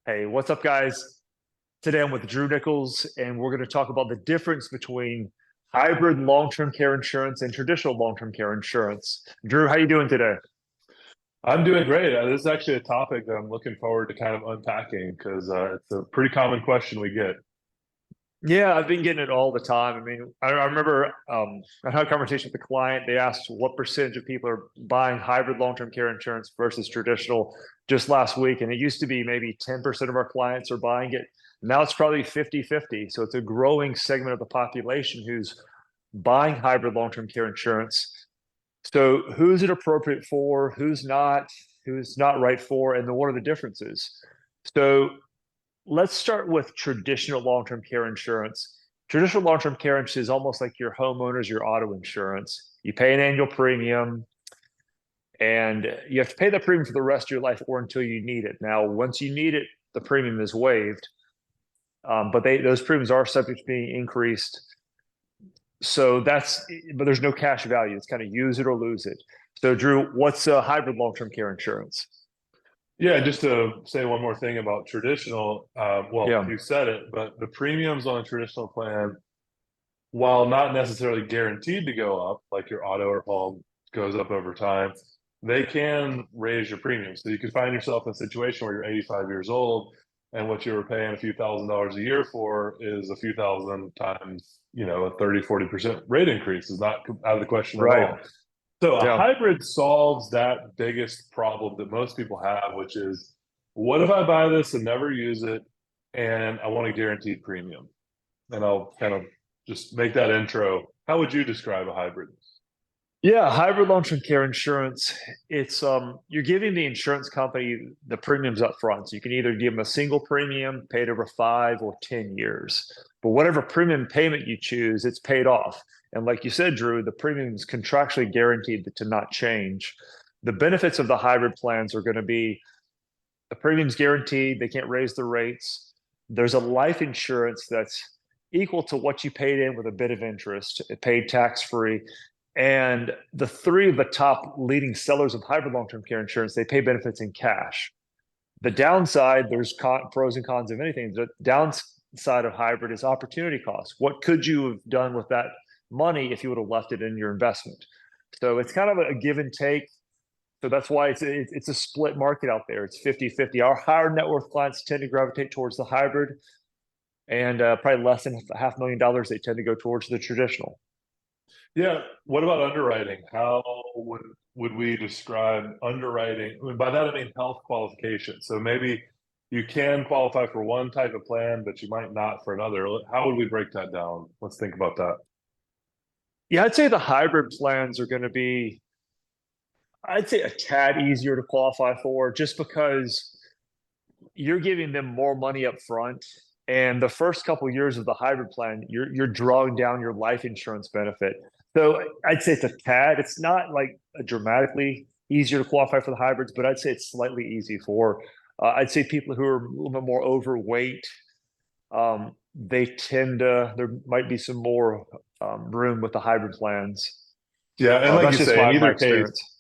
Hey, what's up, guys? Today I'm with Drew Nichols, and we're going to talk about the difference between hybrid long-term care insurance and traditional long-term care insurance. Drew, how you doing today? I'm doing great. This is actually a topic that I'm looking forward to kind of unpacking because it's a pretty common question we get. Yeah, I've been getting it all the time. I mean, I remember I had a conversation with a client. They asked what percentage of people are buying hybrid long-term care insurance versus traditional just last week. And it used to be maybe 10% of our clients are buying it. Now it's probably 50-50. So it's a growing segment of the population who's buying hybrid long-term care insurance. So who's it appropriate for? Who's not right for? And then what are the differences? So let's start with traditional long-term care insurance. Traditional long-term care insurance is almost like your homeowners, your auto insurance. You pay an annual premium and you have to pay the premium for the rest of your life or until you need it. Now, once you need it, the premium is waived, but those premiums are subject to being increased. But there's no cash value. It's kind of use it or lose it. So, Drew, what's a hybrid long-term care insurance? Yeah, just to say one more thing about traditional, well, Yeah. you said it, but the premiums on a traditional plan, while not necessarily guaranteed to go up, like your auto or home goes up over time, they can raise your premium. So you could find yourself in a situation where you're 85 years old and what you were paying a few $1,000s a year for is a few thousand times, a 30-40% rate increase is not out of the question at Right. all. So a Yeah. hybrid solves that biggest problem that most people have, which is what if I buy this and never use it and I want a guaranteed premium? And I'll kind of just make that intro. How would you describe a hybrid? Yeah, hybrid long-term care insurance, it's you're giving the insurance company the premiums up front. So you can either give them a single premium paid over 5 or 10 years. But whatever premium payment you choose, it's paid off. And like you said, Drew, the premium is contractually guaranteed to not change. The benefits of the hybrid plans are going to be the premium's guaranteed, they can't raise the rates. There's a life insurance that's equal to what you paid in with a bit of interest, it paid tax-free. And the three of the top leading sellers of hybrid long-term care insurance, they pay benefits in cash. The downside, there's pros and cons of anything. The downside of hybrid is opportunity cost. What could you have done with that money if you would have left it in your investment? So it's kind of a give and take. So that's why it's a split market out there. It's 50-50. Our higher net worth clients tend to gravitate towards the hybrid, and probably less than $500,000, they tend to go towards the traditional. Yeah. What about underwriting? How would we describe underwriting? I mean, by that I mean health qualification. So maybe you can qualify for one type of plan, but you might not for another. How would we break that down? Let's think about that. Yeah, I'd say the hybrid plans are going to be, I'd say, a tad easier to qualify for just because you're giving them more money up front. And the first couple of years of the hybrid plan, you're drawing down your life insurance benefit. So I'd say it's a tad. It's not like a dramatically easier to qualify for the hybrids, but I'd say it's slightly easy for. I'd say people who are a little bit more overweight, they tend to. There might be some more room with the hybrid plans. Yeah, and like That's you just say, in my either case, experience.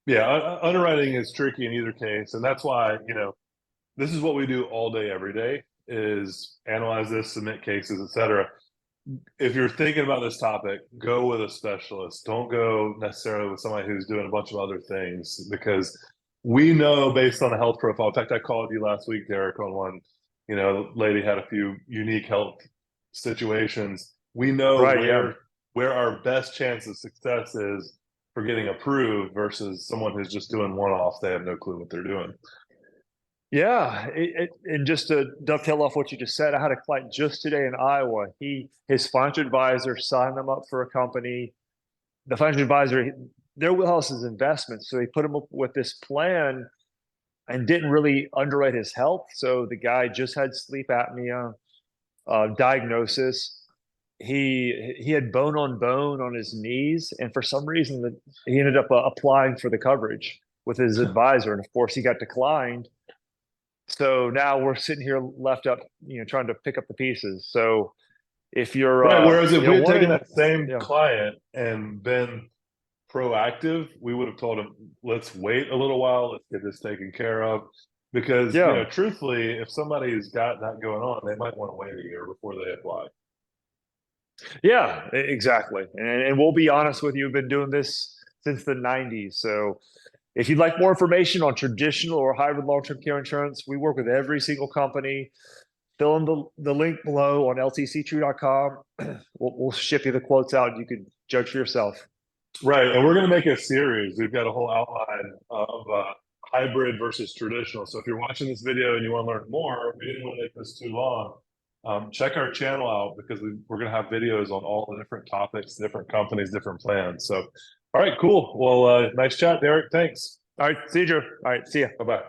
yeah, underwriting is tricky in either case, and that's why, this is what we do all day, every day, is analyze this, submit cases, etc. If you're thinking about this topic, go with a specialist. Don't go necessarily with somebody who's doing a bunch of other things because we know based on the health profile. In fact, I called you last week, Derek, on one, lady had a few unique health situations. We know Right? Yeah. where our best chance of success is for getting approved versus someone who's just doing one off. They have no clue what they're doing. Yeah, and just to dovetail off what you just said, I had a client just today in Iowa. His financial advisor signed him up for a company. The financial advisor, their wheelhouse is investments, so he put him up with this plan and didn't really underwrite his health. So the guy just had sleep apnea diagnosis. He had bone on his knees, and for some reason that he ended up applying for the coverage with his advisor, and of course he got declined. So now we're sitting here left up, trying to pick up the pieces. So if you're, Right. Whereas if we had one taken of, that same yeah, client and been proactive, we would have told him, let's wait a little while, let's get this taken care of. because Yeah. truthfully, if somebody's got that going on, they might want to wait a year before they apply. Yeah, exactly. And we'll be honest with you, we've been doing this since the 90s. So if you'd like more information on traditional or hybrid long-term care insurance, we work with every single company. Fill in the link below on ltctrue.com. We'll ship you the quotes out and you can judge for yourself. Right, and we're going to make a series. We've got a whole outline of hybrid versus traditional. So if you're watching this video and you want to learn more, we didn't want to make this too long. Check our channel out because we're going to have videos on all the different topics, different companies, different plans. So, all right, cool. Well, nice chat, Derek. Thanks. All right, see you, Drew. All right, see ya. Bye bye.